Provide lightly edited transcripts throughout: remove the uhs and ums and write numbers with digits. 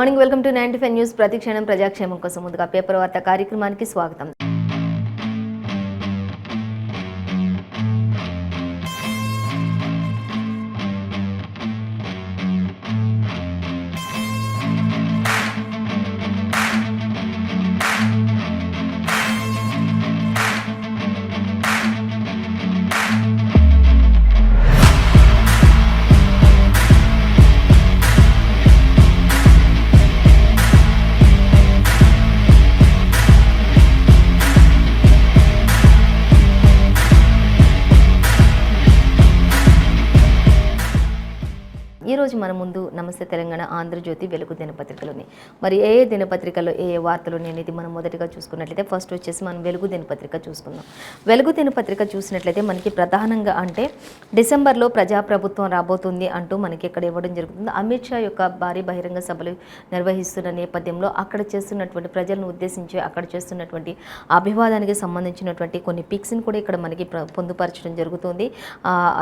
Good morning, welcome to 95 news. ప్రతిక్షణం ప్రజాక్షేమం కోసం ముందుగా పేపర్ వార్త కార్యక్రమానికి స్వాగతం. ఈరోజు మన ముందు నమస్తే తెలంగాణ, ఆంధ్రజ్యోతి, వెలుగు దినపత్రికలోని మరి ఏ దినపత్రికలో ఏ వార్తలు అనేది మనం మొదటిగా చూసుకున్నట్లయితే ఫస్ట్ వచ్చేసి మనం వెలుగు దినపత్రిక చూసుకుందాం. వెలుగు దినపత్రిక చూసినట్లయితే మనకి ప్రధానంగా అంటే డిసెంబర్లో ప్రజాప్రభుత్వం రాబోతుంది అంటూ మనకి ఇక్కడ ఇవ్వడం జరుగుతుంది. అమిత్ షా యొక్క భారీ బహిరంగ సభలు నిర్వహిస్తున్న నేపథ్యంలో అక్కడ చేస్తున్నటువంటి ప్రజలను ఉద్దేశించి అక్కడ చేస్తున్నటువంటి అభివాదానికి సంబంధించినటువంటి కొన్ని పిక్స్ని కూడా ఇక్కడ మనకి పొందుపరచడం జరుగుతుంది.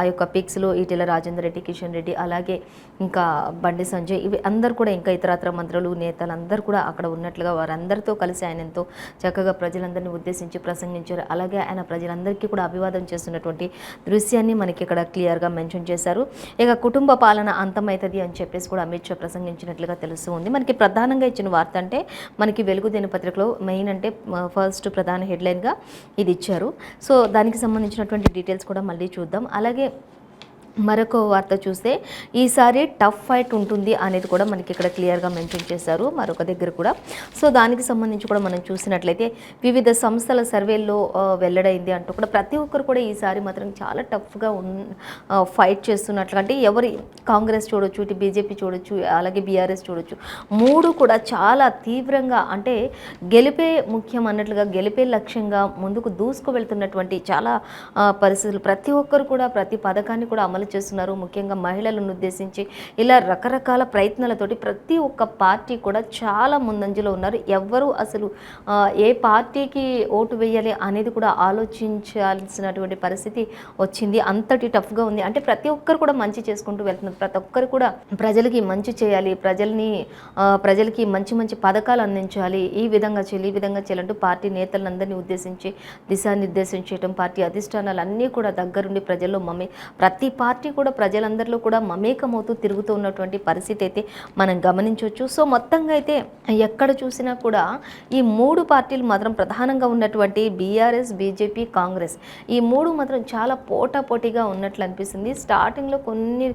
ఆ యొక్క పిక్స్లో ఈటెల రాజేందర్ రెడ్డి, కిషన్ రెడ్డి, అలాగే ఇంకా బండి సంజయ్, ఇవి అందరు కూడా ఇంకా ఇతరత్ర మంత్రులు, నేతలు అందరూ కూడా అక్కడ ఉన్నట్లుగా వారందరితో కలిసి ఆయన ఎంతో చక్కగా ప్రజలందరినీ ఉద్దేశించి ప్రసంగించారు. అలాగే ఆయన ప్రజలందరికీ కూడా అభివాదం చేస్తున్నటువంటి దృశ్యాన్ని మనకి ఇక్కడ క్లియర్గా మెన్షన్ చేశారు. ఇక కుటుంబ పాలన అంతమవుతుంది అని చెప్పేసి కూడా అమిత్ షా ప్రసంగించినట్లుగా తెలుస్తూ ఉంది. మనకి ప్రధానంగా ఇచ్చిన వార్త అంటే మనకి వెలుగు దినపత్రికలో మెయిన్ అంటే ఫస్ట్ ప్రధాన హెడ్లైన్గా ఇది ఇచ్చారు. సో దానికి సంబంధించినటువంటి డీటెయిల్స్ కూడా మళ్ళీ చూద్దాం. అలాగే మరొక వార్త చూస్తే ఈసారి టఫ్ ఫైట్ ఉంటుంది అనేది కూడా మనకి ఇక్కడ క్లియర్గా మెన్షన్ చేశారు మరొక దగ్గర కూడా. సో దానికి సంబంధించి కూడా మనం చూసినట్లయితే వివిధ సంస్థల సర్వేల్లో వెల్లడైంది అంటూ కూడా ప్రతి ఒక్కరు కూడా ఈసారి మాత్రం చాలా టఫ్గా ఫైట్ చేస్తున్నట్లు. అంటే ఎవరి కాంగ్రెస్ చూడొచ్చు, ఇటు బీజేపీ చూడొచ్చు, అలాగే బీఆర్ఎస్ చూడొచ్చు, మూడు కూడా చాలా తీవ్రంగా అంటే గెలిపే ముఖ్యం అన్నట్లుగా గెలిపే లక్ష్యంగా ముందుకు దూసుకు వెళ్తున్నటువంటి చాలా పరిస్థితులు. ప్రతి ఒక్కరు కూడా ప్రతి పథకాన్ని కూడా అమలు చేస్తున్నారు. ముఖ్యంగా మహిళలను ఉద్దేశించి ఇలా రకరకాల ప్రయత్నాలతోటి ప్రతి ఒక్క పార్టీ కూడా చాలా ముందంజలో ఉన్నారు. ఎవ్వరూ అసలు ఏ పార్టీకి ఓటు వేయాలి అనేది కూడా ఆలోచించాల్సినటువంటి పరిస్థితి వచ్చింది. అంతటి టఫ్గా ఉంది. అంటే ప్రతి ఒక్కరు కూడా మంచి చేసుకుంటూ వెళ్తున్నారు. ప్రతి ఒక్కరు కూడా ప్రజలకి మంచి చేయాలి, ప్రజలకి మంచి మంచి పథకాలు అందించాలి, ఈ విధంగా చేయాలంటూ పార్టీ నేతలందరినీ ఉద్దేశించి దిశానిర్దేశం చేయడం, పార్టీ అధిష్టానాలు అన్నీ కూడా దగ్గరుండి ప్రజల్లో ప్రతి పార్టీ కూడా ప్రజలందరిలో కూడా మమేకమవుతూ తిరుగుతూ ఉన్నటువంటి పరిస్థితి అయితే మనం గమనించవచ్చు. సో మొత్తంగా అయితే ఎక్కడ చూసినా కూడా ఈ మూడు పార్టీలు మాత్రం ప్రధానంగా ఉన్నటువంటి బీఆర్ఎస్, బీజేపీ, కాంగ్రెస్, ఈ మూడు మాత్రం చాలా పోటాపోటీగా ఉన్నట్లు అనిపిస్తుంది. స్టార్టింగ్లో కొన్ని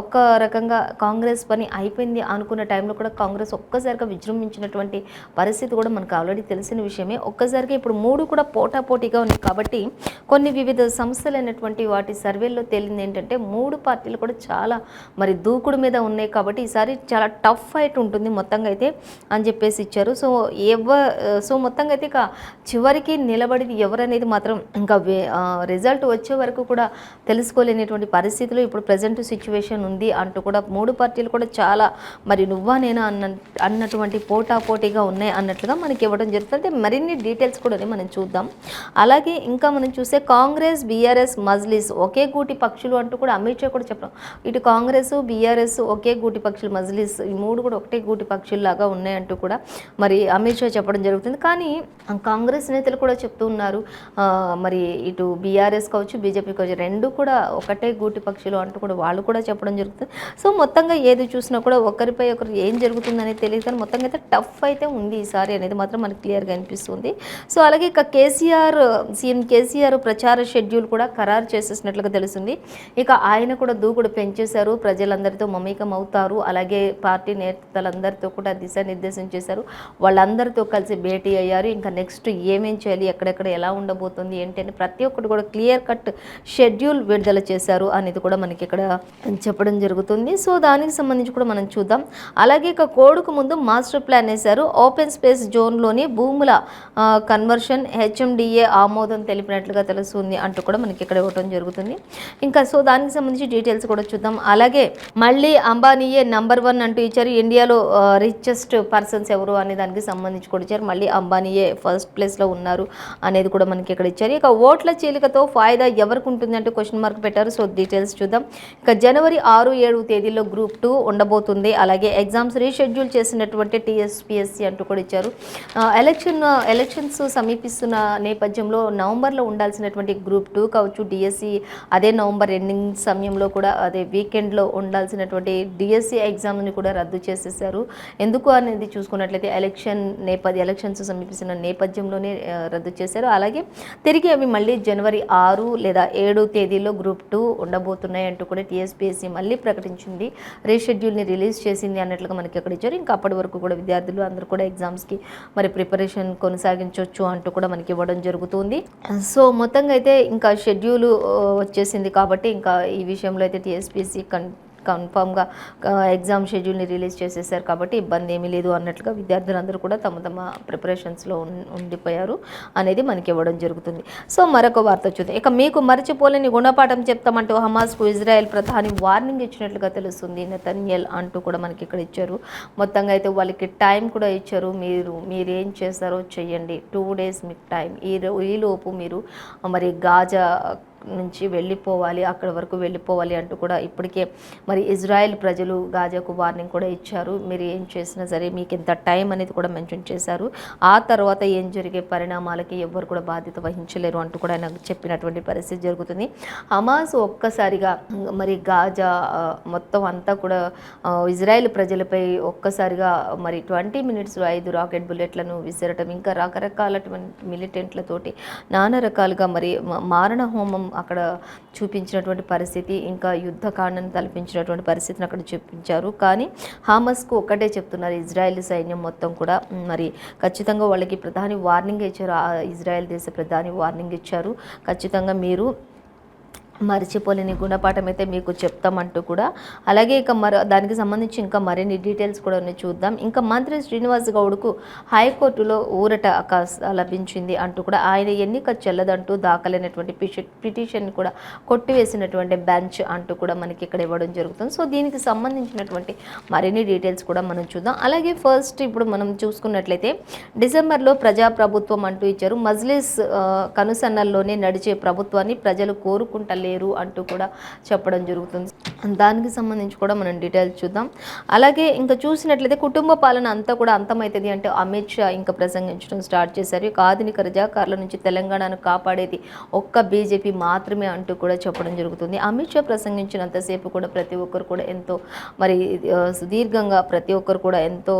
ఒక్క రకంగా కాంగ్రెస్ పని అయిపోయింది అనుకున్న టైంలో కూడా కాంగ్రెస్ ఒక్కసారిగా విజృంభించినటువంటి పరిస్థితి కూడా మనకు ఆల్రెడీ తెలిసిన విషయమే. ఒక్కసారిగా ఇప్పుడు మూడు కూడా పోటాపోటీగా ఉన్నాయి కాబట్టి కొన్ని వివిధ సంస్థలైనటువంటి వాటి సర్వేల్లో తేలింది ఏంటంటే మూడు పార్టీలు కూడా చాలా మరి దూకుడు మీద ఉన్నాయి కాబట్టి ఈసారి చాలా టఫ్ ఫైట్ ఉంటుంది మొత్తంగా అయితే అని చెప్పేసి ఇచ్చారు. సో మొత్తంగా అయితే ఇక చివరికి నిలబడి ఎవరనేది మాత్రం ఇంకా రిజల్ట్ వచ్చే వరకు కూడా తెలుసుకోలేనటువంటి పరిస్థితులు ఇప్పుడు ప్రజెంట్ సిచ్యువేషన్ ఉంది అంటూ కూడా మూడు పార్టీలు కూడా చాలా మరి నువ్వా నేనా అన్నటువంటి పోటాపోటీగా ఉన్నాయి అన్నట్లుగా మనకి ఇవ్వడం జరుగుతుంది. మరిన్ని డీటెయిల్స్ కూడా మనం చూద్దాం. అలాగే ఇంకా మనం చూస్తే కాంగ్రెస్, బీఆర్ఎస్, మజ్లిస్ ఒకే గూటి పక్షులు అంటూ కూడా అమిత్ షా కూడా చెప్పడం. ఇటు కాంగ్రెస్, బీఆర్ఎస్ ఒకే గూటి పక్షులు, మజ్లిస్ ఈ మూడు కూడా ఒకటే గూటి పక్షుల్లాగా ఉన్నాయంటూ కూడా మరి అమిత్ షా చెప్పడం జరుగుతుంది. కానీ కాంగ్రెస్ నేతలు కూడా చెప్తూ ఉన్నారు మరి ఇటు బీఆర్ఎస్ కావచ్చు, బీజేపీ కావచ్చు, రెండు కూడా ఒకటే గూటి పక్షులు అంటూ కూడా వాళ్ళు కూడా చెప్పడం జరుగుతుంది. సో మొత్తంగా ఏది చూసినా కూడా ఒకరిపై ఒకరు ఏం జరుగుతుందనేది తెలియదు. కానీ మొత్తంగా అయితే టఫ్ అయితే ఉంది ఈసారి అనేది మాత్రం మనకు క్లియర్గా అనిపిస్తుంది. సో అలాగే ఇక సీఎం కేసీఆర్ ప్రచార షెడ్యూల్ కూడా ఖరారు చేసేసినట్లుగా తెలుస్తుంది. ఇక ఆయన కూడా దూకుడు పెంచేశారు, ప్రజలందరితో మమేకం అవుతారు, అలాగే పార్టీ నేతలందరితో కూడా దిశానిర్దేశం చేశారు, వాళ్ళందరితో కలిసి భేటీ అయ్యారు. ఇంకా నెక్స్ట్ ఏమేం చేయాలి, ఎక్కడెక్కడ ఎలా ఉండబోతుంది ఏంటి అని ప్రతి ఒక్కటి కూడా క్లియర్ కట్ షెడ్యూల్ విడుదల చేశారు అనేది కూడా మనకి ఇక్కడ చెప్పడం జరుగుతుంది. సో దానికి సంబంధించి కూడా మనం చూద్దాం. అలాగే ఇక కోడుకు ముందు మాస్టర్ ప్లాన్ వేశారు. ఓపెన్ స్పేస్ జోన్లోని భూముల కన్వర్షన్ హెచ్ఎండిఏ ఆమోదం తెలిపినట్లుగా తెలుస్తుంది అంటూ కూడా మనకి ఇక్కడ ఇవ్వడం జరుగుతుంది. ఇంకా సో దానికి సంబంధించి డీటెయిల్స్ కూడా చూద్దాం. అలాగే మళ్ళీ అంబానీయే నంబర్ 1 అంటూ ఇచ్చారు. ఇండియాలో రిచెస్ట్ పర్సన్స్ ఎవరు అనే దానికి సంబంధించి కూడా ఇచ్చారు. మళ్ళీ అంబానీయే ఫస్ట్ ప్లేస్లో ఉన్నారు అనేది కూడా మనకి ఇక్కడ ఇచ్చారు. ఇక ఓట్ల చీలికతో ఫాయిదా ఎవరికి ఉంటుంది అంటే క్వశ్చన్ మార్క్ పెట్టారు. సో డీటెయిల్స్ చూద్దాం. ఇక జనవరి 6-7 తేదీల్లో గ్రూప్ 2 ఉండబోతుంది. అలాగే ఎగ్జామ్స్ రీషెడ్యూల్ చేసినటువంటి టీఎస్పీఎస్సీ అంటూ కూడా ఇచ్చారు. ఎలక్షన్స్ సమీపిస్తున్న నేపథ్యంలో నవంబర్లో ఉండాల్సినటువంటి గ్రూప్ 2 కావచ్చు, డిఎస్సి అదే నవంబర్ ఎండింగ్ సమయంలో కూడా అదే వీకెండ్లో ఉండాల్సినటువంటి డిఎస్సి ఎగ్జామ్ని కూడా రద్దు చేసేసారు. ఎందుకు అనేది చూసుకున్నట్లయితే ఎలక్షన్స్ సమీపిస్తున్న నేపథ్యంలోనే రద్దు చేశారు. అలాగే తిరిగి అవి మళ్ళీ జనవరి 6 లేదా 7 తేదీలో గ్రూప్ 2 ఉండబోతున్నాయి అంటూ కూడా టీఎస్పీఎస్సీ మళ్ళీ ప్రకటించింది. రీషెడ్యూల్ని రిలీజ్ చేసింది అన్నట్లుగా మనకి అక్కడ ఇచ్చారు. ఇంకా అప్పటి వరకు కూడా విద్యార్థులు అందరూ కూడా ఎగ్జామ్స్కి మరి ప్రిపరేషన్ కొనసాగించవచ్చు అంటూ కూడా మనకి ఇవ్వడం జరుగుతుంది. సో మొత్తంగా అయితే ఇంకా షెడ్యూల్ వచ్చేసింది కాబట్టి ఇంకా ఈ విషయంలో అయితే టీఎస్పీఎస్సీ కన్ఫామ్గా ఎగ్జామ్ షెడ్యూల్ని రిలీజ్ చేసేసారు కాబట్టి ఇబ్బంది ఏమీ లేదు అన్నట్లుగా విద్యార్థులందరూ కూడా తమ తమ ప్రిపరేషన్స్లో ఉండిపోయారు అనేది మనకి ఇవ్వడం జరుగుతుంది. సో మరొక వార్త చూద్దాం. ఇక మీకు మరచిపోలేని గుణపాఠం చెప్తామంటూ హమాస్కు ఇజ్రాయెల్ ప్రధాని వార్నింగ్ ఇచ్చినట్లుగా తెలుస్తుంది. నెతన్యాహు అంటూ కూడా మనకి ఇక్కడ ఇచ్చారు. మొత్తంగా అయితే వాళ్ళకి టైం కూడా ఇచ్చారు. మీరేం చేస్తారో చెయ్యండి, 2 days మీకు టైం, ఈలోపు మీరు మరి గాజా నుంచి వెళ్ళిపోవాలి, అక్కడ వరకు వెళ్ళిపోవాలి అంటూ కూడా ఇప్పటికే మరి ఇజ్రాయెల్ ప్రజలు గాజాకు వార్నింగ్ కూడా ఇచ్చారు. మీరు ఏం చేసినా సరే మీకు ఎంత టైం అనేది కూడా మెన్షన్ చేశారు. ఆ తర్వాత ఏం జరిగే పరిణామాలకి ఎవ్వరు కూడా బాధ్యత వహించలేరు అంటూ కూడా నాకు చెప్పినటువంటి పరిస్థితి జరుగుతుంది. హమాస్ ఒక్కసారిగా మరి గాజా మొత్తం అంతా కూడా ఇజ్రాయెల్ ప్రజలపై ఒక్కసారిగా మరి 20 minutesలో 5 రాకెట్ బుల్లెట్లను విసిరటం, ఇంకా రకరకాలటువంటి మిలిటెంట్లతోటి నానా రకాలుగా మరి మారణ హోమం అక్కడ చూపించినటువంటి పరిస్థితి, ఇంకా యుద్ధకాండను తలపించినటువంటి పరిస్థితిని అక్కడ చూపించారు. కానీ హమాస్కు ఒక్కటే చెప్తున్నారు, ఇజ్రాయెల్ సైన్యం మొత్తం కూడా మరి ఖచ్చితంగా వాళ్ళకి ప్రధాని వార్నింగ్ ఇచ్చారు. ఇజ్రాయెల్ దేశ ప్రధాని వార్నింగ్ ఇచ్చారు, ఖచ్చితంగా మీరు మర్చిపోలేని గుణపాఠం అయితే మీకు చెప్తామంటూ కూడా. అలాగే ఇక దానికి సంబంధించి ఇంకా మరిన్ని డీటెయిల్స్ కూడా చూద్దాం. ఇంకా మంత్రి శ్రీనివాస్ గౌడ్కు హైకోర్టులో ఊరట లభించింది అంటూ కూడా ఆయన ఎన్నిక చెల్లదంటూ దాఖలైనటువంటి పిటిషన్ కూడా కొట్టివేసినటువంటి బెంచ్ అంటూ కూడా మనకి ఇక్కడ ఇవ్వడం జరుగుతుంది. సో దీనికి సంబంధించినటువంటి మరిన్ని డీటెయిల్స్ కూడా మనం చూద్దాం. అలాగే ఫస్ట్ ఇప్పుడు మనం చూసుకున్నట్లయితే డిసెంబర్లో ప్రజాప్రభుత్వం అంటూ ఇచ్చారు. మజ్లిస్ కనుసన్నల్లోనే నడిచే ప్రభుత్వాన్ని ప్రజలు కోరుకుంటలేరు అంటూ కూడా చెప్పడం జరుగుతుంది. దానికి సంబంధించి కూడా మనం డీటెయిల్స్ చూద్దాం. అలాగే ఇంకా చూసినట్లయితే కుటుంబ పాలన అంతా కూడా అంతమవుతుంది అంటే అమిత్ షా ఇంకా ప్రసంగించడం స్టార్ట్ చేశారు. ఇక ఆధునిక రజాకార్ల నుంచి తెలంగాణను కాపాడేది ఒక్క బీజేపీ మాత్రమే అంటూ కూడా చెప్పడం జరుగుతుంది. అమిత్ షా ప్రసంగించినంతసేపు కూడా ప్రతి ఒక్కరు కూడా ఎంతో మరి సుదీర్ఘంగా ప్రతి ఒక్కరు కూడా ఎంతో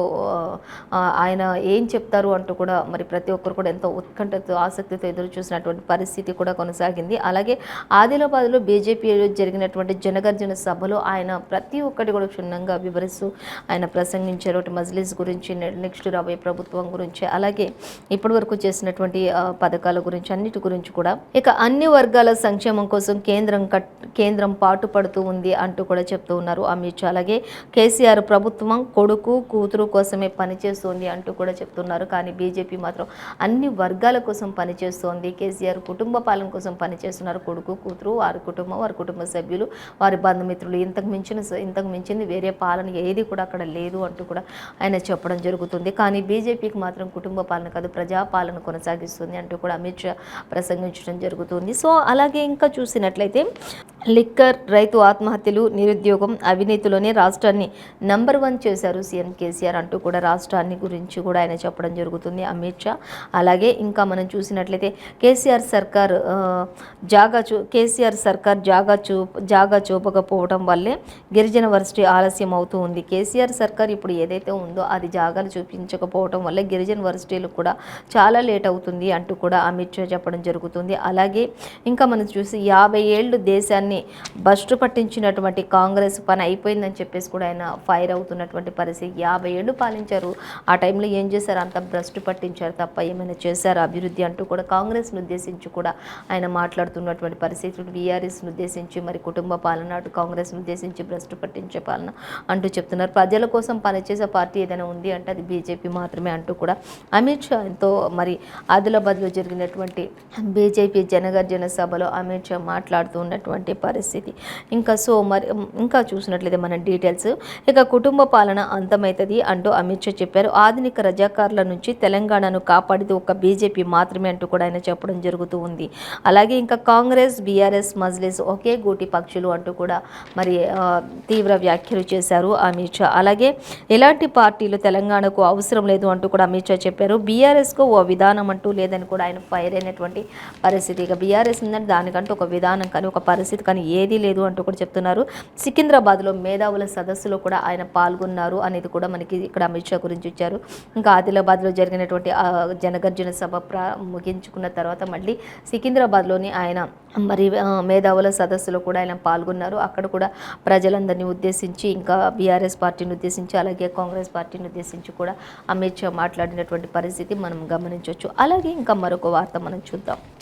ఆయన ఏం చెప్తారు అంటూ కూడా మరి ప్రతి ఒక్కరు కూడా ఎంతో ఉత్కంఠతో ఆసక్తితో ఎదురు చూసినటువంటి పరిస్థితి కూడా కొనసాగింది. అలాగే ఆదిలాబాద్లో బీజేపీలో జరిగినటువంటి జనగర్జన సభలో ఆయన ప్రతి ఒక్కటి కూడా క్షుణ్ణంగా వివరిస్తూ ఆయన ప్రసంగించారు. మజ్లిస్ గురించి, నెక్స్ట్ రాబోయే ప్రభుత్వం గురించి, అలాగే ఇప్పటి వరకు చేసినటువంటి పథకాల గురించి, అన్నిటి గురించి కూడా. ఇక అన్ని వర్గాల సంక్షేమం కోసం కేంద్రం పాటుపడుతూ ఉంది అంటూ కూడా చెప్తూ ఉన్నారు అమిత్ షా. అలాగే కేసీఆర్ ప్రభుత్వం కొడుకు కూతురు కోసమే పనిచేస్తోంది అంటూ కూడా చెప్తున్నారు. కానీ బీజేపీ మాత్రం అన్ని వర్గాల కోసం పనిచేస్తోంది. కేసీఆర్ కుటుంబ పాలన కోసం పనిచేస్తున్నారు. కొడుకు కూతురు, వారి కుటుంబ సభ్యులు, వారి బంధుమిత్రులు, ఇంతకు మించింది వేరే పాలన ఏది కూడా అక్కడ లేదు అంటూ కూడా ఆయన చెప్పడం జరుగుతుంది. కానీ బీజేపీకి మాత్రం కుటుంబ పాలన కాదు, ప్రజాపాలన కొనసాగిస్తుంది అంటూ కూడా అమిత్ షా ప్రసంగించడం జరుగుతుంది. సో అలాగే ఇంకా చూసినట్లయితే లిక్కర్, రైతు ఆత్మహత్యలు, నిరుద్యోగం, అవినీతిలోనే రాష్ట్రాన్ని నంబర్ 1 చేశారు సీఎం కేసీఆర్ అంటూ కూడా రాష్ట్రాన్ని గురించి కూడా ఆయన చెప్పడం జరుగుతుంది అమిత్ షా. అలాగే ఇంకా మనం చూసినట్లయితే కేసీఆర్ సర్కార్ జాగా చూపకపోవడం వల్లే గిరిజన వర్సిటీ ఆలస్యం అవుతూ ఉంది. కేసీఆర్ సర్కార్ ఇప్పుడు ఏదైతే ఉందో అది జాగాలు చూపించకపోవడం వల్ల గిరిజన వర్సిటీలు కూడా చాలా లేట్ అవుతుంది అంటూ కూడా అమిత్ షా చెప్పడం జరుగుతుంది. అలాగే ఇంకా మనం చూసి 50 ఏళ్ళు దేశాన్ని భ్రష్టు పట్టించినటువంటి కాంగ్రెస్ పని అయిపోయిందని చెప్పేసి కూడా ఆయన ఫైర్ అవుతున్నటువంటి పరిస్థితి. 50 ఏళ్ళు పాలించారు, ఆ టైంలో ఏం చేశారు, అంత భ్రష్టు పట్టించారు తప్ప ఏమైనా చేశారు అభివృద్ధి అంటూ కూడా కాంగ్రెస్ను ఉద్దేశించి కూడా ఆయన మాట్లాడుతున్నటువంటి పరిస్థితి. బీఆర్ఎస్ను ఉద్దేశించి మరి కుటుంబ పాలన, అటు కాంగ్రెస్ను ఉద్దేశించి భ్రష్టు పట్టించే పాలన అంటూ చెప్తున్నారు. ప్రజల కోసం పనిచేసే పార్టీ ఏదైనా ఉంది అంటే అది బీజేపీ మాత్రమే అంటూ కూడా అమిత్ షా ఎంతో మరి ఆదిలాబాద్లో జరిగినటువంటి బీజేపీ జనగర్జన సభలో అమిత్ షా మాట్లాడుతూ ఉన్నటువంటి పరిస్థితి. ఇంకా చూసినట్లయితే మన డీటెయిల్స్, ఇక కుటుంబ పాలన అంతమవుతుంది అంటూ అమిత్ షా చెప్పారు. ఆధునిక రజాకార్ల నుంచి తెలంగాణను కాపాడితే ఒక బీజేపీ మాత్రమే అంటూ కూడా ఆయన చెప్పడం జరుగుతూ ఉంది. అలాగే ఇంకా కాంగ్రెస్, బీఆర్ఎస్, మజ్లిస్ ఒకే గూటి పక్షులు అంటూ కూడా మరి తీవ్ర వ్యాఖ్యలు చేశారు అమిత్ షా. అలాగే ఎలాంటి పార్టీలు తెలంగాణకు అవసరం లేదు అంటూ కూడా అమిత్ షా చెప్పారు. బీఆర్ఎస్కు ఓ విధానం అంటూ లేదని కూడా ఆయన ఫైర్ అయినటువంటి పరిస్థితి. ఇక బీఆర్ఎస్ ఉందంటే దానికంటూ ఒక విధానం కానీ ఒక పరిస్థితి కానీ ఏదీ లేదు అంటూ కూడా చెప్తున్నారు. సికింద్రాబాద్లో మేధావుల సదస్సులో కూడా ఆయన పాల్గొన్నారు అనేది కూడా మనకి ఇక్కడ అమిత్ షా గురించి ఇచ్చారు. ఇంకా ఆదిలాబాద్లో జరిగినటువంటి జనగర్జన సభ ముగించుకున్న తర్వాత మళ్ళీ సికింద్రాబాద్లోని ఆయన మరి మేధావుల సదస్సులో కూడా ఆయన పాల్గొన్నారు. అక్కడ కూడా ప్రజలందరినీ ఉద్దేశించి ఇంకా బీఆర్ఎస్ పార్టీని ఉద్దేశించి అలాగే కాంగ్రెస్ పార్టీని ఉద్దేశించి కూడా అమిత్ షా మాట్లాడినటువంటి పరిస్థితి మనం గమనించవచ్చు. అలాగే ఇంకా మరొక వార్త మనం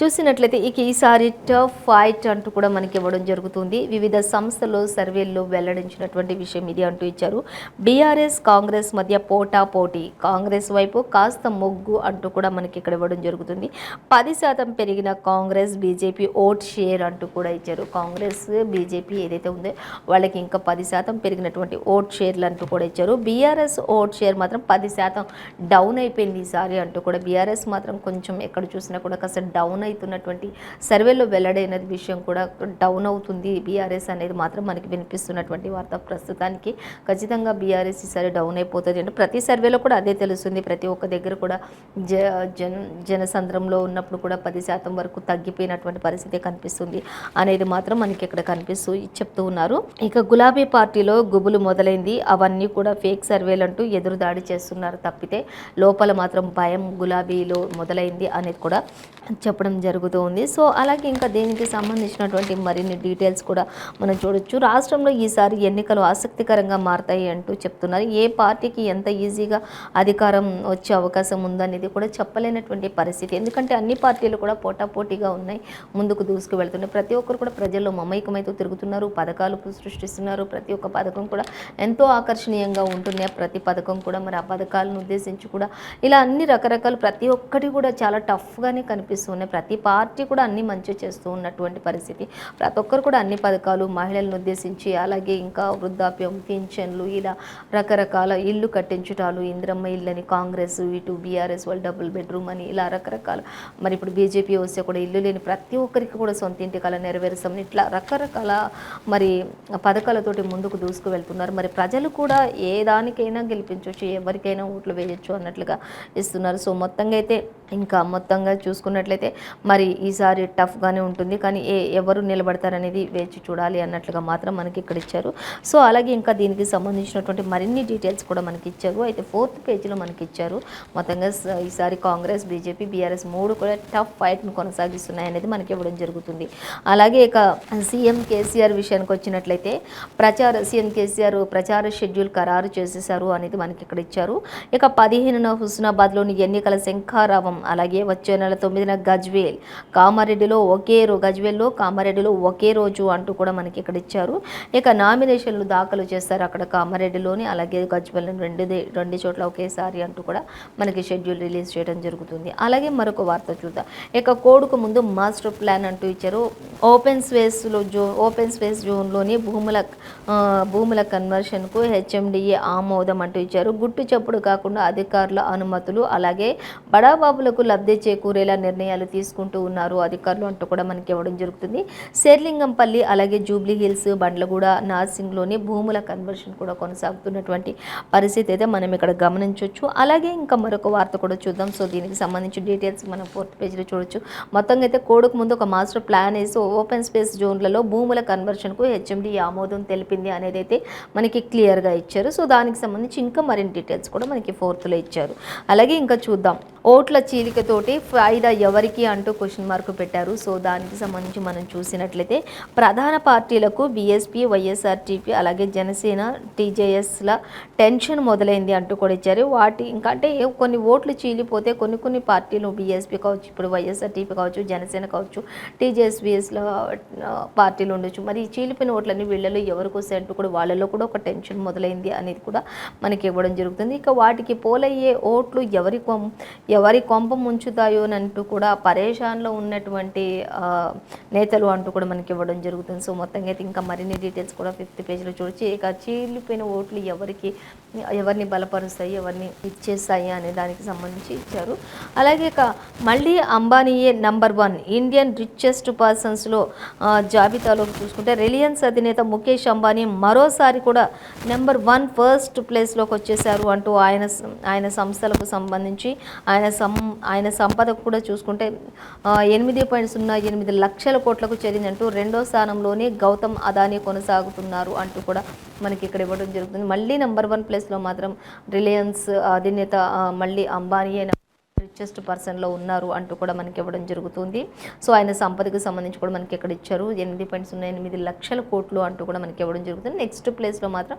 చూసినట్లయితే ఇక ఈసారి టఫ్ ఫైట్ అంటూ కూడా మనకి ఇవ్వడం జరుగుతుంది. వివిధ సంస్థలు సర్వేల్లో వెల్లడించినటువంటి విషయం ఇది అంటూ ఇచ్చారు. బీఆర్ఎస్ కాంగ్రెస్ మధ్య పోటీ, కాంగ్రెస్ వైపు కాస్త మొగ్గు అంటూ కూడా మనకి ఇక్కడ ఇవ్వడం జరుగుతుంది. 10% పెరిగిన కాంగ్రెస్ బీజేపీ ఓట్ షేర్ అంటూ కూడా ఇచ్చారు. కాంగ్రెస్ బీజేపీ ఏదైతే ఉందో వాళ్ళకి ఇంకా 10% పెరిగినటువంటి ఓట్ షేర్లు అంటూ కూడా ఇచ్చారు. బీఆర్ఎస్ ఓట్ షేర్ మాత్రం 10% డౌన్ అయిపోయింది ఈసారి అంటూ కూడా బీఆర్ఎస్ మాత్రం కొంచెం ఎక్కడ చూసినా కూడా కాస్త డౌన్ అవుతున్నటువంటి సర్వేలో వెల్లడైన విషయం కూడా డౌన్ అవుతుంది బీఆర్ఎస్ అనేది మాత్రం మనకి వినిపిస్తున్నటువంటి వార్త. ప్రస్తుతానికి ఖచ్చితంగా బీఆర్ఎస్ ఈసారి డౌన్ అయిపోతుంది అంటే ప్రతి సర్వేలో కూడా అదే తెలుస్తుంది. ప్రతి ఒక్క దగ్గర కూడా జనసంద్రంలో ఉన్నప్పుడు కూడా 10% వరకు తగ్గిపోయినటువంటి పరిస్థితి కనిపిస్తుంది అనేది మాత్రం మనకి ఇక్కడ చెప్తూ ఉన్నారు. ఇక గులాబీ పార్టీలో గుబులు మొదలైంది, అవన్నీ కూడా ఫేక్ సర్వేలు అంటూ ఎదురుదాడి చేస్తున్నారు తప్పితే లోపల మాత్రం భయం గులాబీలో మొదలైంది అనేది కూడా చెప్పడం జరుగుతూ ఉంది. సో అలాగే ఇంకా దీనికి సంబంధించినటువంటి మరిన్ని డీటెయిల్స్ కూడా మనం చూడొచ్చు. రాష్ట్రంలో ఈసారి ఎన్నికలు ఆసక్తికరంగా మారతాయి అంటూ చెప్తున్నారు. ఏ పార్టీకి ఎంత ఈజీగా అధికారం వచ్చే అవకాశం ఉందనేది కూడా చెప్పలేనటువంటి పరిస్థితి. ఎందుకంటే అన్ని పార్టీలు కూడా పోటాపోటీగా ఉన్నాయి, ముందుకు దూసుకు వెళ్తున్నాయి. ప్రతి ఒక్కరు కూడా ప్రజల్లో మమైకమైతే తిరుగుతున్నారు, పథకాలు సృష్టిస్తున్నారు. ప్రతి ఒక్క పథకం కూడా ఎంతో ఆకర్షణీయంగా ఉంటున్నాయి. ప్రతి పథకం కూడా మరి ఆ పథకాలను ఉద్దేశించి కూడా ఇలా అన్ని రకరకాలు ప్రతి ఒక్కటి కూడా చాలా టఫ్గానే కనిపిస్తున్నాయి. ప్రతి పార్టీ కూడా అన్ని మంచి చేస్తూ ఉన్నటువంటి పరిస్థితి. ప్రతి ఒక్కరు కూడా అన్ని పథకాలు మహిళలను ఉద్దేశించి అలాగే ఇంకా వృద్ధాప్యం, పింఛన్లు ఇలా రకరకాల ఇల్లు కట్టించుటాలు, ఇందిరమ్మ ఇల్లని కాంగ్రెస్, ఇటు బీఆర్ఎస్ వాళ్ళు డబుల్ బెడ్రూమ్ అని ఇలా రకరకాల మరి ఇప్పుడు బీజేపీ వస్తే కూడా ఇల్లు లేని ప్రతి ఒక్కరికి కూడా సొంత ఇంటి కళ నెరవేరుస్తామని ఇట్లా రకరకాల మరి పథకాలతోటి ముందుకు దూసుకు వెళ్తున్నారు. మరి ప్రజలు కూడా ఏ దానికైనా గెలిపించవచ్చు, ఎవరికైనా ఓట్లు వేయచ్చు అన్నట్లుగా ఇస్తున్నారు. సో మొత్తంగా చూసుకున్నట్లయితే మరి ఈసారి టఫ్గానే ఉంటుంది, కానీ ఎవరు నిలబడతారనేది వేచి చూడాలి అన్నట్లుగా మాత్రం మనకి ఇక్కడ ఇచ్చారు. సో అలాగే ఇంకా దీనికి సంబంధించినటువంటి మరిన్ని డీటెయిల్స్ కూడా మనకి ఇచ్చారు. అయితే 4th పేజీలో మనకి ఇచ్చారు. మొత్తంగా ఈసారి కాంగ్రెస్, బీజేపీ, బీఆర్ఎస్ 3 కూడా టఫ్ ఫైట్ను కొనసాగిస్తున్నాయి అనేది మనకి ఇవ్వడం జరుగుతుంది. అలాగే ఇక సీఎం కేసీఆర్ విషయానికి వచ్చినట్లయితే సీఎం కేసీఆర్ ప్రచార షెడ్యూల్ ఖరారు చేసేశారు అనేది మనకి ఇక్కడ ఇచ్చారు. ఇక 15న హుస్నాబాద్లోని ఎన్నికల శంఖారావం, అలాగే వచ్చే నెల 9న కామారెడ్డిలో ఒకే రోజు అంటూ కూడా మనకి ఇక్కడ ఇచ్చారు. ఇక నామినేషన్లు దాఖలు చేస్తారు అక్కడ కామారెడ్డిలోని అలాగే గజ్వేల్ రెండు చోట్ల ఒకేసారి అంటూ కూడా మనకి షెడ్యూల్ రిలీజ్ చేయడం జరుగుతుంది. అలాగే మరొక వార్త చూద్దాం. ఇక కోడ్కు ముందు మాస్టర్ ప్లాన్ అంటూ ఇచ్చారు. ఓపెన్ స్పేస్ జోన్లోని భూముల కన్వర్షన్కు హెచ్ఎండిఏ ఆమోదం అంటూ ఇచ్చారు. గుట్టు చప్పుడు కాకుండా అధికారుల అనుమతులు అలాగే బడాబాబులకు లబ్ధి చేకూరేలా నిర్ణయాలు తీసుకుంటూ ఉన్నారు అధికారులు అంటూ కూడా మనకి ఇవ్వడం జరుగుతుంది. శేర్లింగంపల్లి అలాగే జూబ్లీ హిల్స్, బండ్లగూడ, నార్సింగ్లోని భూముల కన్వర్షన్ కూడా కొనసాగుతున్నటువంటి పరిస్థితి అయితే మనం ఇక్కడ గమనించవచ్చు. అలాగే ఇంకా మరొక వార్త కూడా చూద్దాం. సో దీనికి సంబంధించి డీటెయిల్స్ మనం 4th పేజీలో చూడొచ్చు. మొత్తంగా అయితే కోడ్కు ముందు ఒక మాస్టర్ ప్లాన్ వేసి ఓపెన్ స్పేస్ జోన్లలో భూముల కన్వర్షన్కు హెచ్ఎండి ఆమోదం తెలిపింది అనేది అయితే మనకి క్లియర్గా ఇచ్చారు. సో దానికి సంబంధించి ఇంకా మరిన్ని డీటెయిల్స్ కూడా మనకి 4thలో ఇచ్చారు. అలాగే ఇంకా చూద్దాం. ఓట్ల చీలికతోటి ఫాయిదా ఎవరికి అంటూ క్వశ్చన్ మార్క్ పెట్టారు. సో దానికి సంబంధించి మనం చూసినట్లయితే ప్రధాన పార్టీలకు బీఎస్పీ, వైఎస్ఆర్టీపీ అలాగే జనసేన, టీజేఎస్ల టెన్షన్ మొదలైంది అంటూ కూడా ఇచ్చారు. వాటి ఇంకా అంటే కొన్ని ఓట్లు చీలిపోతే కొన్ని పార్టీలు బీఎస్పీ కావచ్చు, ఇప్పుడు వైఎస్ఆర్టీపీ కావచ్చు, జనసేన కావచ్చు, టీజేఎస్బీఎస్ల పార్టీలు ఉండొచ్చు. మరి ఈ చీలిపోయిన ఓట్లన్నీ వీళ్ళలో ఎవరికి వస్తాయి అంటూ కూడా వాళ్ళలో కూడా ఒక టెన్షన్ మొదలైంది అనేది కూడా మనకి ఇవ్వడం జరుగుతుంది. ఇక వాటికి పోలయ్యే ఓట్లు ఎవరి కొంప ముంచుతాయో అని అంటూ కూడా పరేషాన్లో ఉన్నటువంటి నేతలు అంటూ కూడా మనకి ఇవ్వడం జరుగుతుంది. సో మొత్తంగా అయితే ఇంకా మరిన్ని డీటెయిల్స్ కూడా 5th పేజీలో చూడొచ్చు. ఇక చీలిపోయిన ఓట్లు ఎవరిని బలపరుస్తాయి, ఎవరిని ఇచ్చేస్తాయి అనే దానికి సంబంధించి ఇచ్చారు. అలాగే మళ్ళీ అంబానీయే నంబర్ 1 ఇండియన్ రిచెస్ట్ పర్సన్స్లో జాబితాలో చూసుకుంటే రిలయన్స్ అధినేత ముఖేష్ అంబానీ మరోసారి కూడా నెంబర్ 1 ఫస్ట్ ప్లేస్లోకి వచ్చేసారు అంటూ ఆయన సంస్థలకు సంబంధించి ఆయన సంపదకు కూడా చూసుకుంటే 8.08 లక్షల కోట్లకు చేరిందంటూ రెండో స్థానంలోనే గౌతమ్ అదానీ కొనసాగుతున్నారు అంటూ కూడా మనకి ఇక్కడ ఇవ్వడం జరుగుతుంది. మళ్ళీ నెంబర్ 1 ప్లేస్లో మాత్రం రిలయన్స్ అధినేత మళ్ళీ అంబానీ రిచెస్ట్ పర్సన్లో ఉన్నారు అంటూ కూడా మనకి ఇవ్వడం జరుగుతుంది. సో ఆయన సంపదకు సంబంధించి కూడా మనకి ఇక్కడ ఇచ్చారు 8.08 లక్షల కోట్లు అంటూ కూడా మనకి ఇవ్వడం జరుగుతుంది. నెక్స్ట్ ప్లేస్లో మాత్రం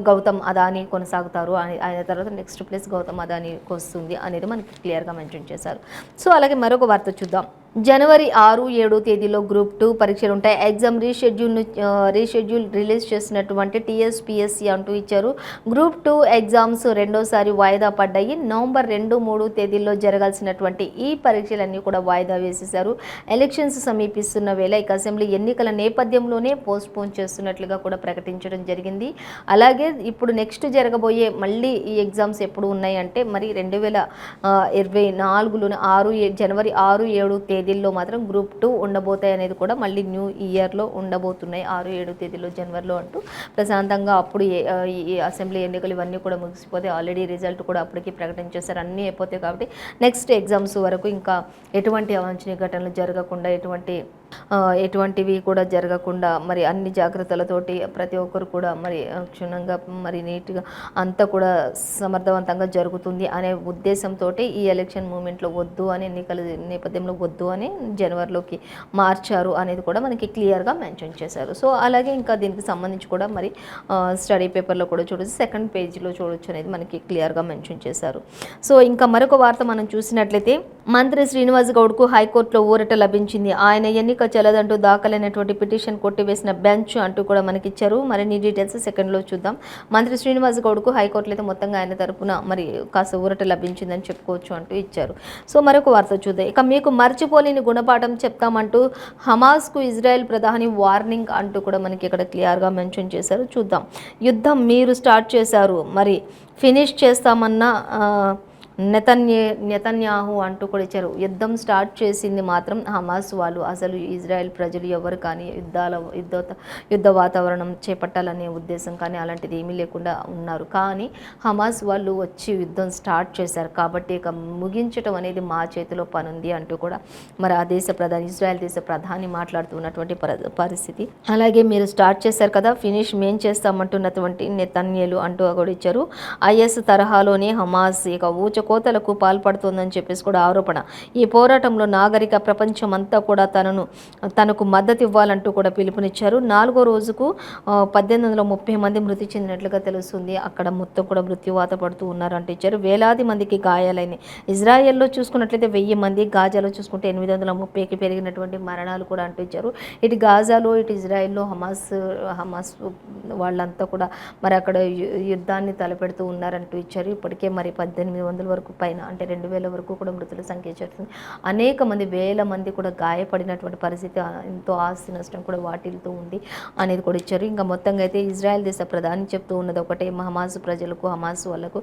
గౌతమ్ అదానీ కొనసాగుతారు. ఆయన తర్వాత నెక్స్ట్ ప్లేస్ గౌతమ్ అదానీకి వస్తుంది అనేది మనకి క్లియర్గా మెన్షన్ చేశారు. సో అలాగే మరొక వార్త చూద్దాం. జనవరి 6, 7 తేదీలో గ్రూప్ 2 పరీక్షలు ఉంటాయి. ఎగ్జామ్ రీషెడ్యూల్ రిలీజ్ చేసినటువంటి టీఎస్పీఎస్సీ అంటూ ఇచ్చారు. గ్రూప్ 2 ఎగ్జామ్స్ రెండోసారి వాయిదా పడ్డాయి. నవంబర్ 2, 3 తేదీల్లో జరగాల్సినటువంటి ఈ పరీక్షలన్నీ కూడా వాయిదా వేసేశారు. ఎలక్షన్స్ సమీపిస్తున్న వేళ ఇక అసెంబ్లీ ఎన్నికల నేపథ్యంలోనే పోస్ట్పోన్ చేస్తున్నట్లుగా కూడా ప్రకటించడం జరిగింది. అలాగే ఇప్పుడు నెక్స్ట్ జరగబోయే మళ్ళీ ఈ ఎగ్జామ్స్ ఎప్పుడు ఉన్నాయంటే మరి 2024 జనవరి 6, 7 తేదీల్లో మాత్రం గ్రూప్ 2 ఉండబోతాయి అనేది కూడా మళ్ళీ న్యూ ఇయర్లో ఉండబోతున్నాయి. 6, 7 తేదీల్లో జనవరిలో అంటూ ప్రశాంతంగా అప్పుడు ఈ అసెంబ్లీ ఎన్నికలు ఇవన్నీ కూడా ముగిసిపోతాయి. ఆల్రెడీ రిజల్ట్ కూడా అప్పటికి ప్రకటించేస్తారు. అన్నీ అయిపోతాయి కాబట్టి నెక్స్ట్ ఎగ్జామ్స్ వరకు ఇంకా ఎటువంటి అవాంఛనీయ ఘటనలు జరగకుండా ఎటువంటివి కూడా జరగకుండా మరి అన్ని జాగ్రత్తలతోటి ప్రతి ఒక్కరు కూడా మరి క్షుణ్ణంగా మరి నీట్గా అంతా కూడా సమర్థవంతంగా జరుగుతుంది అనే ఉద్దేశంతో ఈ ఎలక్షన్ మూమెంట్లో వద్దు అని ఎన్నికల నేపథ్యంలో వద్దు అని జనవరిలోకి మార్చారు అనేది కూడా మనకి క్లియర్గా మెన్షన్ చేశారు. సో అలాగే ఇంకా దీనికి సంబంధించి కూడా మరి స్టడీ పేపర్లో కూడా చూడొచ్చు, 2nd పేజీలో చూడొచ్చు అనేది మనకి క్లియర్గా మెన్షన్ చేశారు. సో ఇంకా మరొక వార్త మనం చూసినట్లయితే మంత్రి శ్రీనివాస్ గౌడ్కు హైకోర్టులో ఊరట లభించింది. ఆయన ఎన్నిక చెల్లదంటూ దాఖలైనటువంటి పిటిషన్ కొట్టివేసిన బెంచ్ అంటూ కూడా మనకి ఇచ్చారు. మరిన్ని డీటెయిల్స్ 2nd చూద్దాం. మంత్రి శ్రీనివాస్ గౌడ్కు హైకోర్టులో అయితే మొత్తంగా ఆయన తరపున మరి కాస్త ఊరట లభించిందని చెప్పుకోవచ్చు అంటూ ఇచ్చారు. సో మరొక వార్త చూద్దాం. ఇక మీకు మర్చిపోలేని గుణపాఠం చెప్తామంటూ హమాస్కు ఇజ్రాయెల్ ప్రధాని వార్నింగ్ అంటూ కూడా మనకి ఇక్కడ క్లియర్గా మెన్షన్ చేశారు. చూద్దాం. యుద్ధం మీరు స్టార్ట్ చేశారు, మరి ఫినిష్ చేస్తామన్న నెతన్యాహు అంటూ కూడా ఇచ్చారు. యుద్ధం స్టార్ట్ చేసింది మాత్రం హమాస్ వాళ్ళు. అసలు ఇజ్రాయెల్ ప్రజలు ఎవరు కానీ యుద్ధ వాతావరణం చేపట్టాలనే ఉద్దేశం కానీ అలాంటిది ఏమీ లేకుండా ఉన్నారు. కానీ హమాస్ వాళ్ళు వచ్చి యుద్ధం స్టార్ట్ చేశారు కాబట్టి ఇక ముగించడం అనేది మా చేతిలో పనుంది అంటూ కూడా మరి ఆ దేశ ప్రధాని ఇజ్రాయెల్ దేశ ప్రధాని మాట్లాడుతున్నటువంటి పరిస్థితి. అలాగే మీరు స్టార్ట్ చేశారు కదా, ఫినిష్ మేం చేస్తామంటున్నటువంటి నెతన్యాహు అంటూ కూడా ఇచ్చారు. ఐఎస్ తరహాలోనే హమాస్ ఇక కోతలకు పాల్పడుతోందని చెప్పేసి కూడా ఆరోపణ. ఈ పోరాటంలో నాగరిక ప్రపంచమంతా కూడా తనకు మద్దతు ఇవ్వాలంటూ కూడా పిలుపునిచ్చారు. 4వ రోజుకు 1830 మంది మృతి చెందినట్లుగా తెలుస్తుంది. అక్కడ మొత్తం కూడా మృత్యువాత పడుతూ ఉన్నారంటూ ఇచ్చారు. వేలాది మందికి గాయాలైన ఇజ్రాయెల్లో చూసుకున్నట్లయితే 1000 మంది, గాజాలో చూసుకుంటే 830కి పెరిగినటువంటి మరణాలు కూడా అంటూ ఇచ్చారు. ఇటు గాజాలో ఇటు ఇజ్రాయెల్లో హమాస్ వాళ్ళంతా కూడా మరి అక్కడ యుద్ధాన్ని తలపెడుతూ ఉన్నారంటూ ఇచ్చారు. ఇప్పటికే మరి 1800 వరకు పైన అంటే 2000 వరకు కూడా మృతుల సంఖ్య చేరుతుంది. అనేక మంది, వేల మంది కూడా గాయపడినటువంటి పరిస్థితి, ఎంతో ఆస్తి నష్టం కూడా వాటిల్తూ ఉంది అనేది కూడా ఇచ్చారు. ఇంకా మొత్తంగా అయితే ఇజ్రాయెల్ దేశ ప్రధాని చెప్తూ ఉన్నది ఒకటే, హమాస్ ప్రజలకు, హమాస్ వాళ్ళకు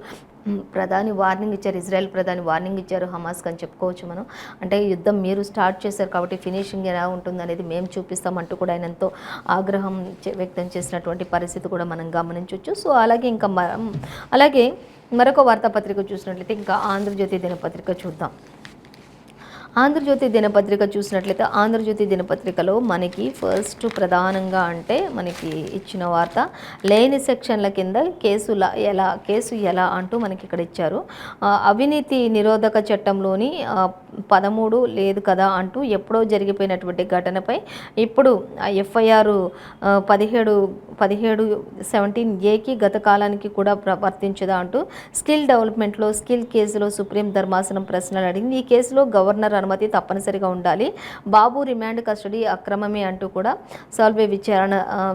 ప్రధాని వార్నింగ్ ఇచ్చారు. ఇజ్రాయెల్ ప్రధాని వార్నింగ్ ఇచ్చారు హమాస్కి అని చెప్పుకోవచ్చు మనం. అంటే యుద్ధం మీరు స్టార్ట్ చేశారు కాబట్టి ఫినిషింగ్ ఎలా ఉంటుంది అనేది మేము చూపిస్తామంటూ కూడా ఆయన ఎంతో ఆగ్రహం వ్యక్తం చేసినటువంటి పరిస్థితి కూడా మనం గమనించవచ్చు. సో అలాగే మరొక వార్తాపత్రిక చూసినట్లయితే ఇంకా ఆంధ్రజ్యోతి దినపత్రిక చూద్దాం. ఆంధ్రజ్యోతి దినపత్రిక చూసినట్లయితే ఆంధ్రజ్యోతి దినపత్రికలో మనకి ఫస్ట్ ప్రధానంగా అంటే మనకి ఇచ్చిన వార్త లేని సెక్షన్ల కింద కేసు ఎలా అంటూ మనకి ఇక్కడ ఇచ్చారు. అవినీతి నిరోధక చట్టంలోని 13 లేదు కదా అంటూ ఎప్పుడో జరిగిపోయినటువంటి ఘటనపై ఇప్పుడు ఎఫ్ఐఆర్ 17(a)కి గత కాలానికి కూడా వర్తించదా అంటూ స్కిల్ డెవలప్మెంట్లో స్కిల్ కేసులో సుప్రీం ధర్మాసనం ప్రశ్నలు అడిగింది. ఈ కేసులో గవర్నర్ అనుమతి తప్పనిసరిగా ఉండాలి. బాబు రిమాండ్ కస్టడీ అక్రమమే అంటూ కూడా సాల్వే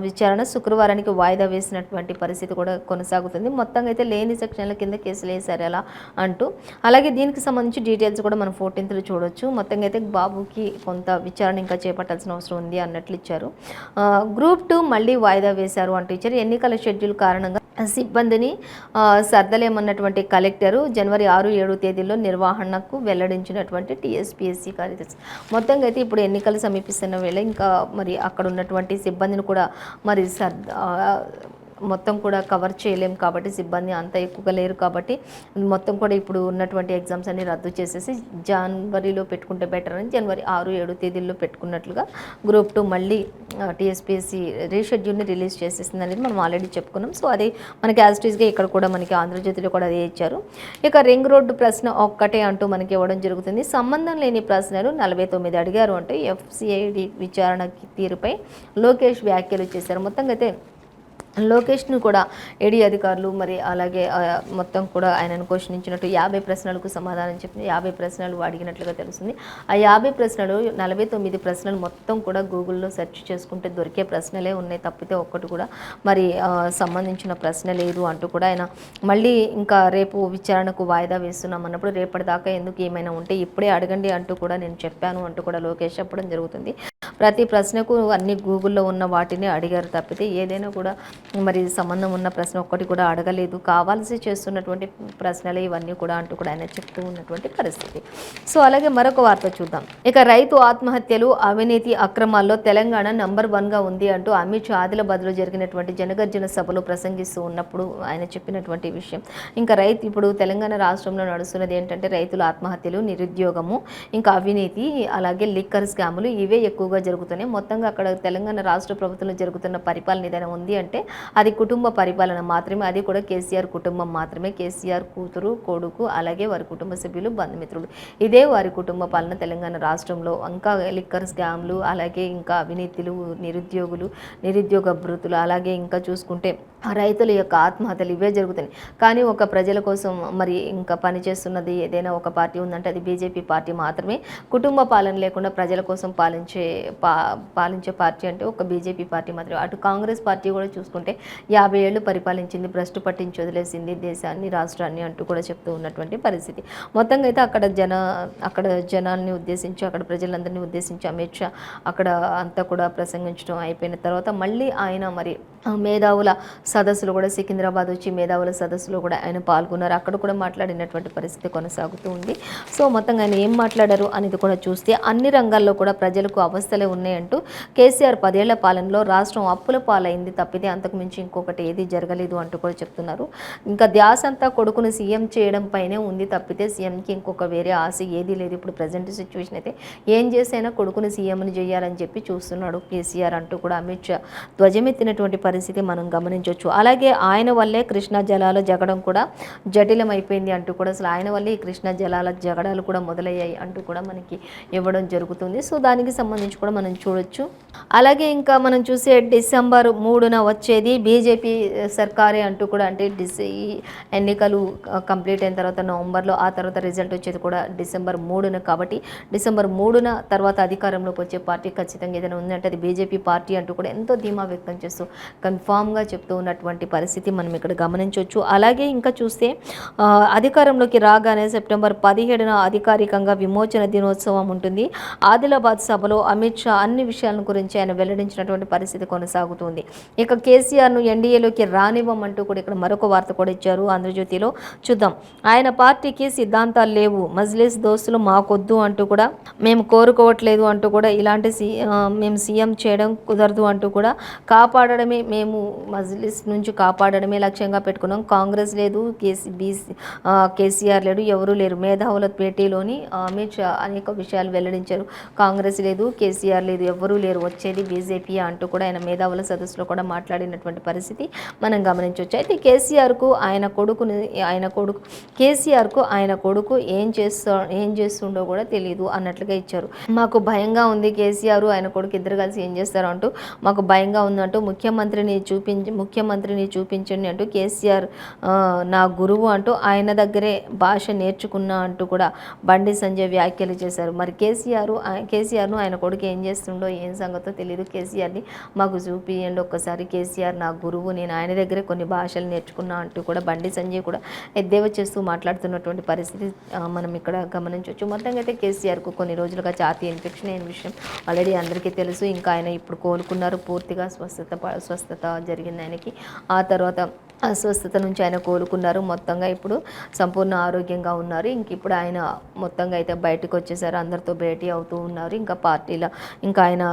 విచారణ శుక్రవారానికి వాయిదా వేసినటువంటి పరిస్థితి కూడా కొనసాగుతుంది. మొత్తంగా అయితే లేని సెక్షన్ల కింద కేసులు వేశారు ఎలా అంటూ. అలాగే దీనికి సంబంధించి డీటెయిల్స్ కూడా మనం 14th చూడొచ్చు. మొత్తంగా అయితే బాబుకి కొంత విచారణ ఇంకా చేపట్టాల్సిన అవసరం ఉంది అన్నట్లు ఇచ్చారు. గ్రూప్ 2 మళ్ళీ వాయిదా వేశారు అంటూ ఇచ్చారు. ఎన్నికల షెడ్యూల్ కారణంగా సిబ్బందిని సర్దలేమన్నటువంటి కలెక్టరు జనవరి 6-7 తేదీల్లో నిర్వహణకు వెల్లడించినటువంటి టీఎస్పీఎస్సీ కార్యదర్శి. మొత్తంగా అయితే ఇప్పుడు ఎన్నికలు సమీపిస్తున్న వేళ ఇంకా మరి అక్కడ ఉన్నటువంటి సిబ్బందిని కూడా మరి మొత్తం కూడా కవర్ చేయలేం కాబట్టి సిబ్బంది అంత ఎక్కువగా లేరు కాబట్టి మొత్తం కూడా ఇప్పుడు ఉన్నటువంటి ఎగ్జామ్స్ అన్ని రద్దు చేసేసి జనవరిలో పెట్టుకుంటే బెటర్ అని జనవరి 6-7 తేదీల్లో పెట్టుకున్నట్లుగా గ్రూప్ 2 మళ్ళీ టీఎస్పీఎస్సీ రీషెడ్యూల్ని రిలీజ్ చేసేసింది అనేది మనం ఆల్రెడీ చెప్పుకున్నాం. సో అది మనకి యాజ్ ఇట్ ఈస్గా ఇక్కడ కూడా మనకి ఆంధ్రజ్యోతిలో కూడా అదే ఇచ్చారు. ఇక రింగ్ రోడ్డు ప్రశ్న ఒక్కటే అంటూ మనకి ఇవ్వడం జరుగుతుంది. సంబంధం లేని ప్రశ్నలు 49 అడిగారు అంటే ఎఫ్సిఐడి విచారణ తీరుపై లోకేష్ వ్యాఖ్యలు చేశారు. మొత్తంగా అయితే లోకేష్ను కూడా ఏడీ అధికారులు మరి అలాగే మొత్తం కూడా ఆయనను క్వశ్చనించినట్టు 50 ప్రశ్నలకు సమాధానం చెప్పి 50 ప్రశ్నలు అడిగినట్లుగా తెలుస్తుంది. ఆ 50 ప్రశ్నలు 49 ప్రశ్నలు మొత్తం కూడా గూగుల్లో సెర్చ్ చేసుకుంటే దొరికే ప్రశ్నలే ఉన్నాయి తప్పితే ఒక్కటి కూడా మరి సంబంధించిన ప్రశ్న లేదు అంటూ కూడా ఆయన మళ్ళీ ఇంకా రేపు విచారణకు వాయిదా వేస్తున్నాం అన్నప్పుడు రేపటిదాకా ఎందుకు ఏమైనా ఉంటే ఇప్పుడే అడగండి అంటూ కూడా నేను చెప్పాను అంటూ కూడా లోకేష్ చెప్పడం జరుగుతుంది. ప్రతి ప్రశ్నకు అన్ని గూగుల్లో ఉన్న వాటిని అడిగారు తప్పితే ఏదైనా కూడా మరి సంబంధం ఉన్న ప్రశ్న ఒక్కటి కూడా అడగలేదు. కావాల్సి చేస్తున్నటువంటి ప్రశ్నలే ఇవన్నీ కూడా అంటూ కూడా ఆయన చెప్తూ ఉన్నటువంటి పరిస్థితి. సో అలాగే మరొక వార్త చూద్దాం. ఇక రైతు ఆత్మహత్యలు అవినీతి అక్రమాల్లో తెలంగాణ నంబర్ 1గా ఉంది అంటూ అమిత్ షా ఆదిలాబాద్లో జరిగినటువంటి జనగర్జన సభలో ప్రసంగిస్తూ ఉన్నప్పుడు ఆయన చెప్పినటువంటి విషయం. ఇంకా ఇప్పుడు తెలంగాణ రాష్ట్రంలో నడుస్తున్నది ఏంటంటే రైతుల ఆత్మహత్యలు, నిరుద్యోగము, ఇంకా అవినీతి, అలాగే లిక్కర్ స్కాములు ఇవే ఎక్కువగా జరుగుతున్నాయి. మొత్తంగా అక్కడ తెలంగాణ రాష్ట్ర ప్రభుత్వంలో జరుగుతున్న పరిపాలన ఏదైనా ఉంది అంటే అది కుటుంబ పరిపాలన మాత్రమే. అది కూడా కేసీఆర్ కుటుంబం మాత్రమే. కేసీఆర్ కూతురు, కొడుకు, అలాగే వారి కుటుంబ సభ్యులు, బంధుమిత్రులు, ఇదే వారి కుటుంబ పాలన తెలంగాణ రాష్ట్రంలో. ఇంకా లిక్కర్ స్కామ్లు, అలాగే ఇంకా అవినీతులు, నిరుద్యోగ భృతులు, అలాగే ఇంకా చూసుకుంటే రైతుల యొక్క ఆత్మహత్యలు ఇవే జరుగుతున్నాయి. కానీ ఒక ప్రజల కోసం మరి ఇంకా పనిచేస్తున్నది ఏదైనా ఒక పార్టీ ఉందంటే అది బీజేపీ పార్టీ మాత్రమే. కుటుంబ పాలన లేకుండా ప్రజల కోసం పాలించే పార్టీ అంటే ఒక బీజేపీ పార్టీ మాత్రమే. అటు కాంగ్రెస్ పార్టీ కూడా చూసుకుంటే 50 ఏళ్ళు పరిపాలించింది, భ్రష్టు పట్టించి వదిలేసింది దేశాన్ని, రాష్ట్రాన్ని అంటూ కూడా చెప్తూ ఉన్నటువంటి పరిస్థితి. మొత్తంగా అయితే అక్కడ జనాల్ని ఉద్దేశించి, అక్కడ ప్రజలందరినీ ఉద్దేశించి అమిత్ షా అక్కడ అంతా కూడా ప్రసంగించడం అయిపోయిన తర్వాత మళ్ళీ ఆయన మరి మేధావుల సదస్సులో కూడా సికింద్రాబాద్ వచ్చి మేధావుల సదస్సులో కూడా ఆయన పాల్గొన్నారు. అక్కడ కూడా మాట్లాడినటువంటి పరిస్థితి కొనసాగుతూ ఉంది. సో మొత్తంగా ఆయన ఏం మాట్లాడారు అనేది కూడా చూస్తే అన్ని రంగాల్లో కూడా ప్రజలకు అవస్థలే ఉన్నాయంటూ కేసీఆర్ 10 ఏళ్ల పాలనలో రాష్ట్రం అప్పుల పాలైంది తప్పితే అంతకు మించి ఇంకొకటి ఏది జరగలేదు అంటూ కూడా చెప్తున్నారు. ఇంకా ధ్యాస అంతా కొడుకును సీఎం చేయడం పైనే ఉంది తప్పితే సీఎంకి ఇంకొక వేరే ఆశ ఏదీ లేదు. ఇప్పుడు ప్రజెంట్ సిచ్యువేషన్ అయితే ఏం చేసైనా కొడుకుని సీఎంని చేయాలని చెప్పి చూస్తున్నాడు కేసీఆర్ అంటూ కూడా అమిత్ షా ధ్వజమెత్తినటువంటి పరిస్థితి మనం గమనించవచ్చు. అలాగే ఆయన వల్లే కృష్ణా జలాల జగడం కూడా జటిలమైపోయింది అంటూ కూడా అసలు ఆయన వల్లే ఈ కృష్ణా జలాల జగడాలు కూడా మొదలయ్యాయి అంటూ కూడా మనకి ఇవ్వడం జరుగుతుంది. సో దానికి సంబంధించి కూడా మనం చూడొచ్చు. అలాగే ఇంకా మనం చూసే డిసెంబర్ 3న వచ్చేది బీజేపీ సర్కారే అంటూ కూడా అంటే ఈ ఎన్నికలు కంప్లీట్ అయిన తర్వాత నవంబర్లో, ఆ తర్వాత రిజల్ట్ వచ్చేది కూడా డిసెంబర్ 3న. కాబట్టి డిసెంబర్ 3న తర్వాత అధికారంలోకి వచ్చే పార్టీ ఖచ్చితంగా ఏదైనా ఉందంటే అది బీజేపీ పార్టీ అంటూ కూడా ఎంతో ధీమా వ్యక్తం చేస్తూ కన్ఫామ్గా చెప్తూ ఉన్నటువంటి పరిస్థితి మనం ఇక్కడ గమనించవచ్చు. అలాగే ఇంకా చూస్తే అధికారంలోకి రాగానే సెప్టెంబర్ 17న అధికారికంగా విమోచన దినోత్సవం ఉంటుంది. ఆదిలాబాద్ సభలో అమిత్ అన్ని విషయాల గురించి ఆయన వెల్లడించినటువంటి పరిస్థితి కొనసాగుతుంది. ఇక కేసీఆర్ను ఎన్డీఏలోకి రానివ్వమంటూ కూడా ఇక్కడ మరొక వార్త కూడా ఇచ్చారు ఆంధ్రజ్యోతిలో. చూద్దాం. ఆయన పార్టీకి సిద్ధాంతాలు లేవు, మజ్లిస్ దోస్తులు మాకొద్దు అంటూ కూడా, మేము కోరుకోవట్లేదు అంటూ కూడా, మేము సీఎం చేయడం కుదరదు అంటూ కూడా, కాపాడడమే మేము మజ్లిస్ నుంచి కాపాడడమే లక్ష్యంగా పెట్టుకున్నాం. కాంగ్రెస్ లేదు, కేసీఆర్ లేడు, ఎవరూ లేరు. మేధావుల భేటీలోని అమిత్ షా అనేక విషయాలు వెల్లడించారు. కాంగ్రెస్ లేదు, కేసీఆర్ లేదు, ఎవరూ లేరు, వచ్చేది బీజేపీ అంటూ కూడా ఆయన మేధావుల సదస్సులో కూడా మాట్లాడినటువంటి పరిస్థితి మనం గమనించవచ్చు. అయితే కేసీఆర్కు ఆయన కొడుకు ఏం చేస్తుండో కూడా తెలియదు అన్నట్లుగా ఇచ్చారు. మాకు భయంగా ఉంది, కేసీఆర్ ఆయన కొడుకు ఇద్దరు కలిసి ఏం చేస్తారు అంటూ మాకు భయంగా ఉందంటూ ముఖ్యమంత్రిని చూపించండి అంటూ కేసీఆర్ నా గురువు అంటూ ఆయన దగ్గరే భాష నేర్చుకున్నా అంటూ కూడా బండి సంజయ్ వ్యాఖ్యలు చేశారు. మరి కేసీఆర్ను ఆయన కొడుకు ఏం చేస్తుండో ఏం సంగతో తెలియదు. కేసీఆర్ని మాకు చూపియండి ఒక్కసారి, కేసీఆర్ నా గురువు, నేను ఆయన దగ్గరే కొన్ని భాషలు నేర్చుకున్నా అంటూ కూడా బండి సంజయ్ కూడా ఎద్దేవా చేస్తూ మాట్లాడుతున్నటువంటి పరిస్థితి మనం ఇక్కడ గమనించవచ్చు. మొత్తంగా అయితే కేసీఆర్కు కొన్ని రోజులుగా ఛాతీ ఇన్ఫెక్షన్ అయిన విషయం ఆల్రెడీ అందరికీ తెలుసు. ఇంకా ఆయన ఇప్పుడు కోలుకున్నారు, పూర్తిగా స్వస్థత జరిగింది ఆయనకి. ఆ తర్వాత అస్వస్థత నుంచి ఆయన కోలుకున్నారు. మొత్తంగా ఇప్పుడు సంపూర్ణ ఆరోగ్యంగా ఉన్నారు. ఇంక ఇప్పుడు ఆయన మొత్తంగా అయితే బయటకు వచ్చేసారు, అందరితో భేటీ అవుతూ ఉన్నారు. ఇంకా పార్టీలో ఇంకా ఆయన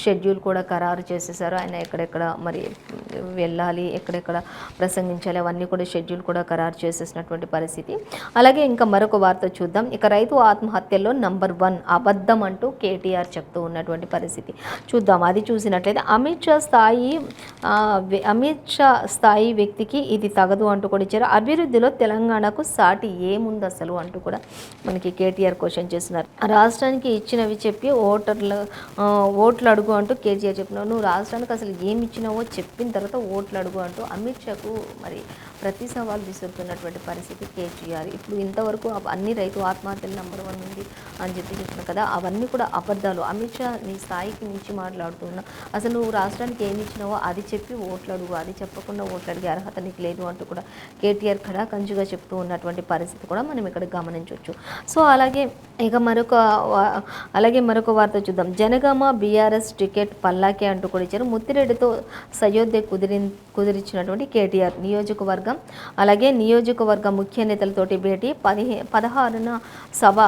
షెడ్యూల్ కూడా ఖరారు చేసేసారు. ఆయన ఎక్కడెక్కడ మరి వెళ్ళాలి, ఎక్కడెక్కడ ప్రసంగించాలి, అవన్నీ కూడా షెడ్యూల్ కూడా ఖరారు చేసేసినటువంటి పరిస్థితి. అలాగే ఇంకా మరొక వార్త చూద్దాం. ఇక రైతు ఆత్మహత్యల్లో నంబర్ 1 అబద్ధం అంటూ కేటీఆర్ చెప్తూ ఉన్నటువంటి పరిస్థితి చూద్దాం. అది చూసినట్లయితే అమిత్ షా స్థాయి వ్యక్తికి ఇది తగదు అంటూ కూడా ఇచ్చారు. అభివృద్ధిలో తెలంగాణకు సాటి ఏముంది అసలు అంటూ కూడా మనకి కేటీఆర్ క్వశ్చన్ చేస్తున్నారు. రాష్ట్రానికి ఇచ్చినవి చెప్పి ఓట్లు అడుగు అంటూ కేటీఆర్ చెప్పినావు. నువ్వు రాష్ట్రానికి అసలు ఏమి ఇచ్చినావో చెప్పిన తర్వాత ఓట్లు అడుగు అంటూ అమిత్ షాకు మరి ప్రతి సవాల్ విసురుతున్నటువంటి పరిస్థితి కేటీఆర్. ఇప్పుడు ఇంతవరకు అన్ని రైతు ఆత్మహత్యలు నంబర్ 1 ఉంది అని చెప్తున్నావు కదా, అవన్నీ కూడా అబద్ధాలు. అమిత్ షా నీ స్థాయికి మించి మాట్లాడుతున్నా. అసలు నువ్వు రాష్ట్రానికి ఏమి ఇచ్చినావో అది చెప్పి ఓట్లు అడుగు, అది చెప్పకుండా ఓట్లు అడిగే అర్హత నీకు లేదు అంటూ కూడా కేటీఆర్ కడాకంచుగా చెప్తూ ఉన్నటువంటి పరిస్థితి కూడా మనం ఇక్కడ గమనించవచ్చు. సో అలాగే మరొక వార్త చూద్దాం. జనగామ బీఆర్ఎస్ టికెట్ పల్లాకే అంటూ కూడా ఇచ్చారు. ముత్తిరెడ్డితో సయోధ్య కుదిరించినటువంటి కేటీఆర్ నియోజకవర్గ ముఖ్య నేతలతోటి భేటీ 16న సభ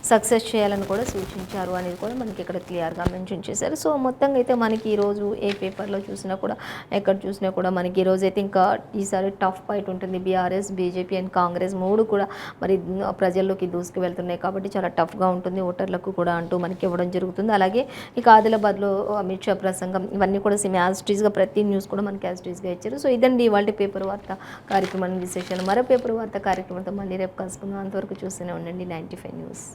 సక్సెస్ చేయాలని కూడా సూచించారు అనేది కూడా మనకి ఇక్కడ క్లియర్గా మెన్షన్ చేశారు. సో మొత్తంగా అయితే మనకి ఈరోజు ఏ పేపర్లో చూసినా కూడా, ఎక్కడ చూసినా కూడా మనకి ఈరోజు అయితే ఇంకా ఈసారి టఫ్ ఫైట్ ఉంటుంది. బీఆర్ఎస్, బీజేపీ అండ్ కాంగ్రెస్ 3 కూడా మరి ప్రజల్లోకి దూసుకు వెళ్తున్నాయి కాబట్టి చాలా టఫ్గా ఉంటుంది ఓటర్లకు కూడా అంటూ మనకి ఇవ్వడం జరుగుతుంది. అలాగే ఇక ఆదిలాబాద్లో అమిత్ షా ప్రసంగం, ఇవన్నీ కూడా యాజ్టీస్గా ప్రతి న్యూస్ కూడా మనకి యాజ్టీస్గా ఇచ్చారు. సో ఇదండి ఇవాళ పేపర్ వార్త కార్యక్రమాన్ని విశేషాలు. మరో పేపర్ వార్త కార్యక్రమంతో మళ్ళీ రేపు కలుసుకుందాం. అంతవరకు చూస్తూనే ఉండండి 95 న్యూస్.